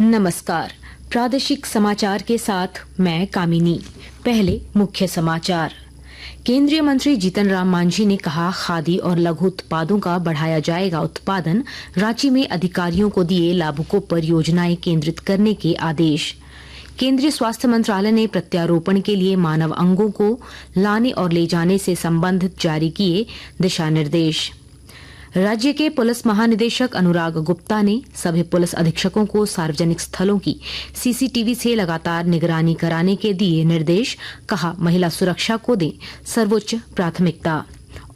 नमस्कार। प्रादेशिक समाचार के साथ मैं कामिनी। पहले मुख्य समाचार। केंद्रीय मंत्री जीतन राम मांझी ने कहा, खादी और लघु उत्पादों का बढ़ाया जाएगा उत्पादन। रांची में अधिकारियों को दिए लाभुकों पर योजनाएं केंद्रित करने के आदेश। केंद्रीय स्वास्थ्य मंत्रालय ने प्रत्यारोपण के लिए मानव अंगों को लाने और ले जाने से संबंधित जारी किए दिशा निर्देश। राज्य के पुलिस महानिदेशक अनुराग गुप्ता ने सभी पुलिस अधीक्षकों को सार्वजनिक स्थलों की सीसीटीवी से लगातार निगरानी कराने के दिए निर्देश। कहा, महिला सुरक्षा को दें सर्वोच्च प्राथमिकता।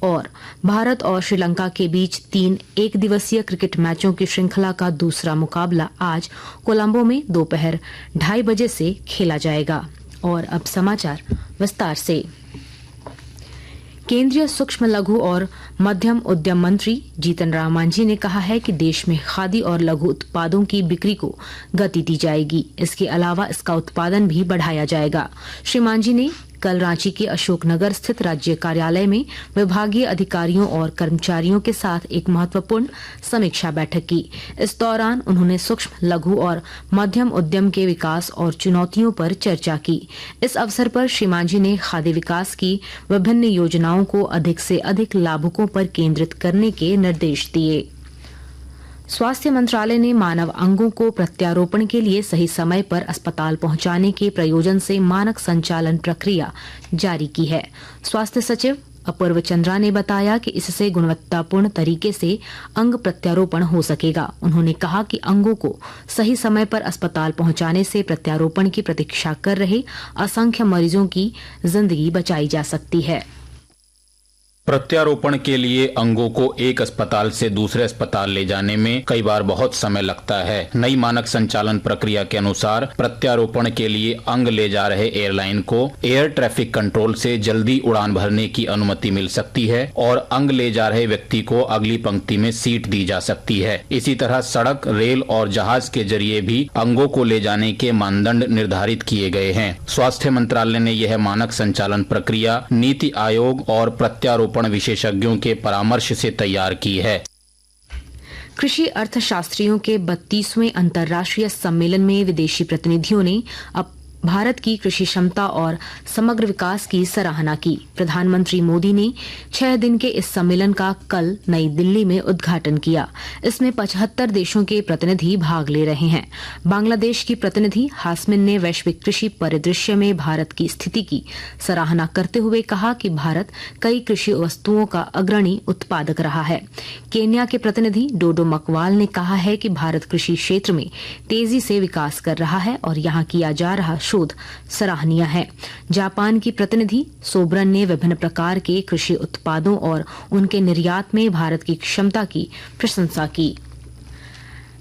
और भारत और श्रीलंका के बीच 3 एकदिवसीय क्रिकेट मैचों की श्रृंखला का दूसरा मुकाबला आज कोलंबो में दोपहर 2:30 बजे से खेला जाएगा। और अब समाचार विस्तार से। केंद्रीय सूक्ष्म लघु और मध्यम उद्यम मंत्री जीतन राम मांझी ने कहा है कि देश में खादी और लघु उत्पादों की बिक्री को गति दी जाएगी। इसके अलावा इसका उत्पादन भी बढ़ाया जाएगा। श्री मांझी ने कल रांची के अशोकनगर स्थित राज्य कार्यालय में विभागीय अधिकारियों और कर्मचारियों के साथ एक महत्वपूर्ण समीक्षा बैठक की। इस दौरान उन्होंने सूक्ष्म लघु और मध्यम उद्यम के विकास और चुनौतियों पर चर्चा की। इस अवसर पर श्री मांझी ने खादी विकास की विभिन्न योजनाओं को अधिक से अधिक लाभुकों पर केंद्रित करने के निर्देश दिए। स्वास्थ्य मंत्रालय ने मानव अंगों को प्रत्यारोपण के लिए सही समय पर अस्पताल पहुंचाने के प्रयोजन से मानक संचालन प्रक्रिया जारी की है। स्वास्थ्य सचिव अपूर्व चंद्रा ने बताया कि इससे गुणवत्तापूर्ण तरीके से अंग प्रत्यारोपण हो सकेगा। उन्होंने कहा कि अंगों को सही समय पर अस्पताल पहुंचाने से प्रत्यारोपण की प्रतीक्षा कर रहे असंख्य मरीजों की जिंदगी बचाई जा सकती है। प्रत्यारोपण के लिए अंगों को एक अस्पताल से दूसरे अस्पताल ले जाने में कई बार बहुत समय लगता है। नई मानक संचालन प्रक्रिया के अनुसार प्रत्यारोपण के लिए अंग ले जा रहे एयरलाइन को एयर ट्रैफिक कंट्रोल से जल्दी उड़ान भरने की अनुमति मिल सकती है और अंग ले जा रहे व्यक्ति को अगली पंक्ति में सीट दी जा सकती है। इसी तरह सड़क, रेल और जहाज के जरिए भी अंगों को ले जाने के मानदंड निर्धारित किए गए हैं। स्वास्थ्य मंत्रालय ने यह मानक संचालन प्रक्रिया नीति आयोग और प्रत्यारोपण विशेषज्ञों के परामर्श से तैयार की है। कृषि अर्थशास्त्रियों के 32वें अंतर्राष्ट्रीय सम्मेलन में विदेशी प्रतिनिधियों ने भारत की कृषि क्षमता और समग्र विकास की सराहना की। प्रधानमंत्री मोदी ने 6 दिन के इस सम्मेलन का कल नई दिल्ली में उद्घाटन किया। इसमें 75 देशों के प्रतिनिधि भाग ले रहे हैं। बांग्लादेश की प्रतिनिधि हासमिन ने वैश्विक कृषि परिदृश्य में भारत की स्थिति की सराहना करते हुए कहा कि भारत कई कृषि वस्तुओं का अग्रणी उत्पादक रहा है। केन्या के प्रतिनिधि डोडो मकवाल ने कहा है कि भारत कृषि क्षेत्र में तेजी से विकास कर रहा है और यहाँ किया जा रहा शोध सराहनीय है। जापान की प्रतिनिधि सोबरन ने विभिन्न प्रकार के कृषि उत्पादों और उनके निर्यात में भारत की क्षमता की प्रशंसा की।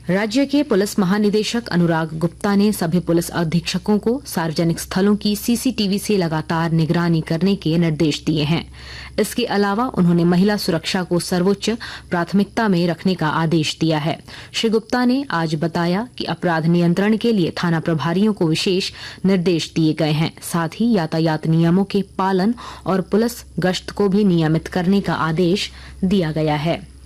राज्य के पुलिस महानिदेशक अनुराग गुप्ता ने सभी पुलिस अधीक्षकों को सार्वजनिक स्थलों की सीसीटीवी से लगातार निगरानी करने के निर्देश दिए हैं। इसके अलावा उन्होंने महिला सुरक्षा को सर्वोच्च प्राथमिकता में रखने का आदेश दिया है। श्री गुप्ता ने आज बताया कि अपराध नियंत्रण के लिए थाना प्रभारियों को विशेष निर्देश दिए गए हैं। साथ ही यातायात नियमों के पालन और पुलिस गश्त को भी नियमित करने का आदेश दिया गया है।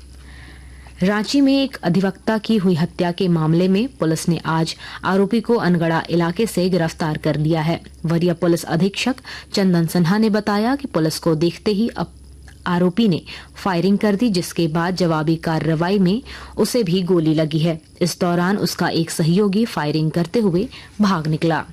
रांची में एक अधिवक्ता की हुई हत्या के मामले में पुलिस ने आज आरोपी को अनगढ़ा इलाके से गिरफ्तार कर लिया है। वरीय पुलिस अधीक्षक चंदन सिन्हा ने बताया कि पुलिस को देखते ही आरोपी ने फायरिंग कर दी, जिसके बाद जवाबी कार्रवाई में उसे भी गोली लगी है। इस दौरान उसका एक सहयोगी फायरिंग करते हुए भाग निकला।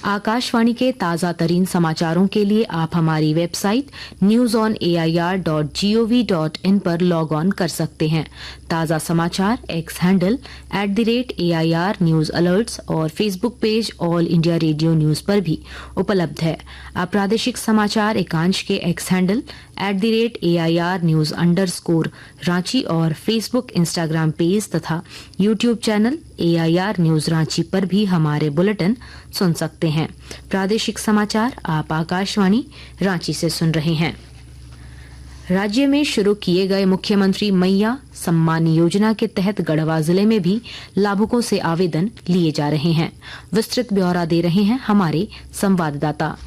आकाशवाणी के ताजा तरीन समाचारों के लिए आप हमारी वेबसाइट newsonair.gov.in पर लॉग ऑन कर सकते हैं। ताजा समाचार X handle @AIR news alerts और Facebook page all India radio news पर भी उपलब्ध है। आप प्रादेशिक समाचार एकांश के X handle @AIR news _Ranchi और फेसबुक, इंस्टाग्राम पेज तथा YouTube channel AIR news Ranchi पर भी हमारे बुलेटिन सुन सकते हैं। प्रादेशिक समाचार आप आकाशवाणी रांची से सुन रहे हैं। राज्य में शुरू किए गए मुख्यमंत्री मैया सम्मान योजना के तहत गढ़वा जिले में भी लाभुकों से आवेदन लिए जा रहे हैं। विस्तृत ब्यौरा दे रहे हैं हमारे संवाददाता।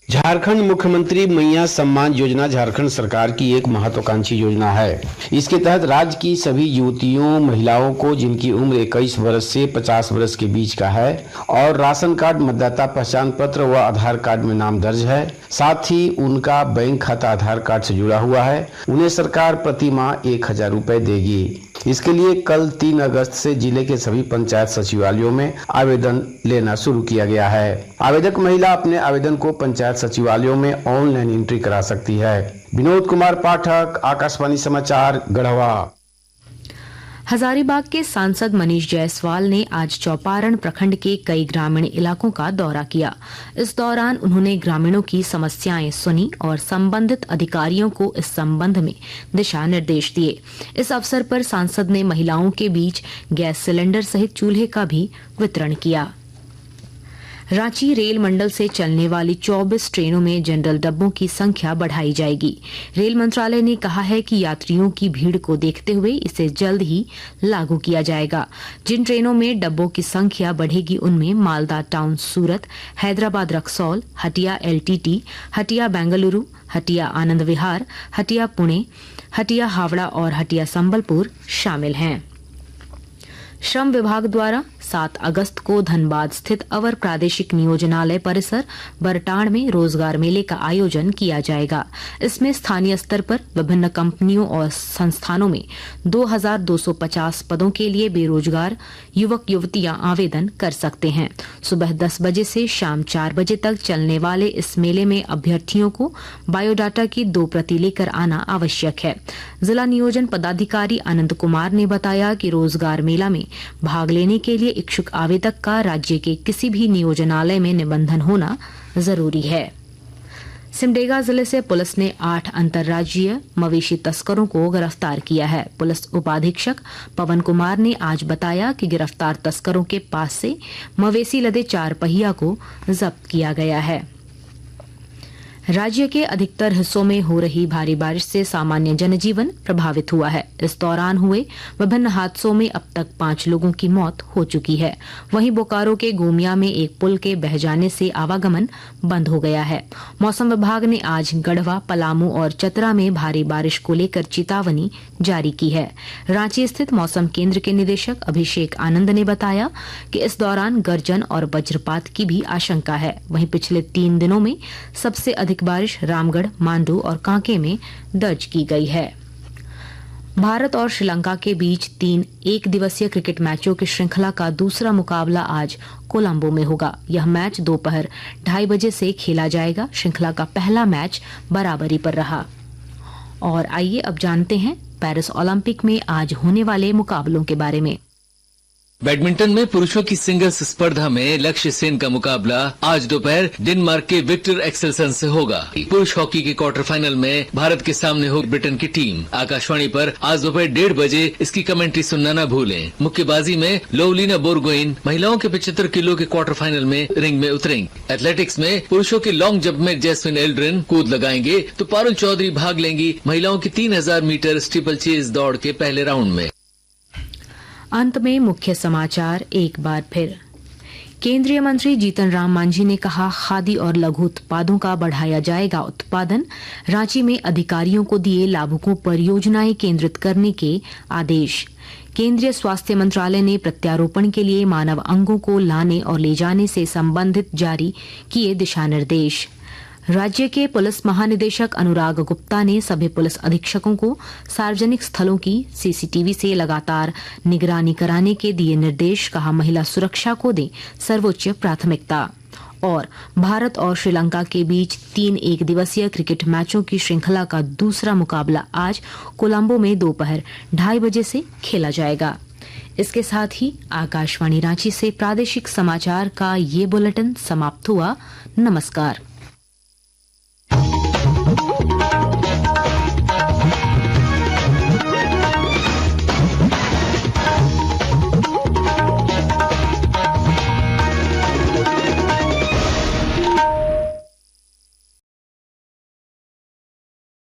झारखंड मुख्यमंत्री मैया सम्मान योजना झारखंड सरकार की एक महत्वाकांक्षी योजना है। इसके तहत राज्य की सभी युवतियों महिलाओं को जिनकी उम्र 21 वर्ष से 50 वर्ष के बीच का है और राशन कार्ड, मतदाता पहचान पत्र व आधार कार्ड में नाम दर्ज है, साथ ही उनका बैंक खाता आधार कार्ड से जुड़ा हुआ है, उन्हें सरकार प्रति माह 1000 रुपए देगी। इसके लिए कल 3 अगस्त से जिले के सभी पंचायत सचिवालयों में आवेदन लेना शुरू किया गया है। आवेदक महिला अपने आवेदन को पंचायत सचिवालयों में ऑनलाइन एंट्री करा सकती है। विनोद कुमार पाठक, आकाशवाणी समाचार, गढ़वा। हजारीबाग के सांसद मनीष जायसवाल ने आज चौपारण प्रखंड के कई ग्रामीण इलाकों का दौरा किया। इस दौरान उन्होंने ग्रामीणों की समस्याएं सुनी और संबंधित अधिकारियों को इस संबंध में दिशा निर्देश दिए। इस अवसर पर सांसद ने महिलाओं के बीच गैस सिलेंडर सहित चूल्हे का भी वितरण किया। रांची रेल मंडल से चलने वाली 24 ट्रेनों में जनरल डब्बों की संख्या बढ़ाई जाएगी। रेल मंत्रालय ने कहा है कि यात्रियों की भीड़ को देखते हुए इसे जल्द ही लागू किया जाएगा। जिन ट्रेनों में डब्बों की संख्या बढ़ेगी उनमें मालदा टाउन सूरत, हैदराबाद रक्सौल, हटिया LTT, हटिया बेंगलुरु, हटिया आनंद विहार, हटिया पुणे, हटिया हावड़ा और हटिया संबलपुर शामिल हैं। श्रम विभाग द्वारा 7 अगस्त को धनबाद स्थित अवर प्रादेशिक नियोजनालय परिसर बरटाण में रोजगार मेले का आयोजन किया जाएगा। इसमें स्थानीय स्तर पर विभिन्न कंपनियों और संस्थानों में 2250 पदों के लिए बेरोजगार युवक युवतियां आवेदन कर सकते हैं। सुबह 10 बजे से शाम 4 बजे तक चलने वाले इस मेले में अभ्यर्थियों को बायोडाटा की 2 प्रति लेकर आना आवश्यक है। जिला नियोजन पदाधिकारी आनंद कुमार ने बताया कि रोजगार मेला में भाग लेने के लिए इच्छुक आवेदक का राज्य के किसी भी नियोजनालय में निबंधन होना जरूरी है। सिमडेगा जिले से पुलिस ने 8 अंतर्राज्यीय मवेशी तस्करों को गिरफ्तार किया है। पुलिस उपाधीक्षक पवन कुमार ने आज बताया कि गिरफ्तार तस्करों के पास से मवेशी लदे 4 पहिया को जब्त किया गया है। राज्य के अधिकतर हिस्सों में हो रही भारी बारिश से सामान्य जनजीवन प्रभावित हुआ है। इस दौरान हुए विभिन्न हादसों में अब तक 5 लोगों की मौत हो चुकी है। वहीं बोकारो के गोमिया में एक पुल के बह जाने से आवागमन बंद हो गया है। मौसम विभाग ने आज गढ़वा, पलामू और चतरा में भारी बारिश को लेकर चेतावनी जारी की है। रांची स्थित मौसम केंद्र के निदेशक अभिषेक आनंद ने बताया कि इस दौरान गर्जन और वज्रपात की भी आशंका है। वहीं पिछले 3 दिनों में सबसे अधिक बारिश रामगढ़, मांडू और कांके में दर्ज की गई है। भारत और श्रीलंका के बीच 3 एक दिवसीय क्रिकेट मैचों की श्रृंखला का दूसरा मुकाबला आज कोलंबो में होगा। यह मैच दोपहर 2:30 बजे से खेला जाएगा। श्रृंखला का पहला मैच बराबरी पर रहा। और आइए अब जानते हैं पेरिस ओलंपिक में आज होने वाले मुकाबलों के बारे में। बैडमिंटन में पुरुषों की सिंगल्स स्पर्धा में लक्ष्य सेन का मुकाबला आज दोपहर डेनमार्क के विक्टर एक्सेल्सन से होगा। पुरुष हॉकी के क्वार्टर फाइनल में भारत के सामने होगी ब्रिटेन की टीम। आकाशवाणी पर आज दोपहर 1:30 बजे इसकी कमेंट्री सुनना न भूलें। मुक्केबाजी में लोवलीना बोरगोइन महिलाओं के 75 किलो के क्वार्टर फाइनल में रिंग में उतरेंगे। एथलेटिक्स में पुरुषों के लॉन्ग जंप में जैस्मिन एल्ड्रिन कूद लगाएंगे तो पारुल चौधरी भाग लेंगी महिलाओं की 3000 मीटर स्टीपल चेज दौड़ के पहले राउंड में। अंत में मुख्य समाचार एक बार फिर। केंद्रीय मंत्री जीतन राम मांझी ने कहा, खादी और लघु उत्पादों का बढ़ाया जाएगा उत्पादन। रांची में अधिकारियों को दिए लाभुकों पर योजनाएं केंद्रित करने के आदेश। केंद्रीय स्वास्थ्य मंत्रालय ने प्रत्यारोपण के लिए मानव अंगों को लाने और ले जाने से संबंधित जारी किए दिशा निर्देश। राज्य के पुलिस महानिदेशक अनुराग गुप्ता ने सभी पुलिस अधीक्षकों को सार्वजनिक स्थलों की CCTV से लगातार निगरानी कराने के दिए निर्देश। कहा, महिला सुरक्षा को दें सर्वोच्च प्राथमिकता। और भारत और श्रीलंका के बीच 3 एक दिवसीय क्रिकेट मैचों की श्रृंखला का दूसरा मुकाबला आज कोलंबो में दोपहर 2:30 बजे से खेला जाएगा। इसके साथ ही आकाशवाणी रांची से प्रादेशिक समाचार का ये बुलेटिन समाप्त हुआ। नमस्कार।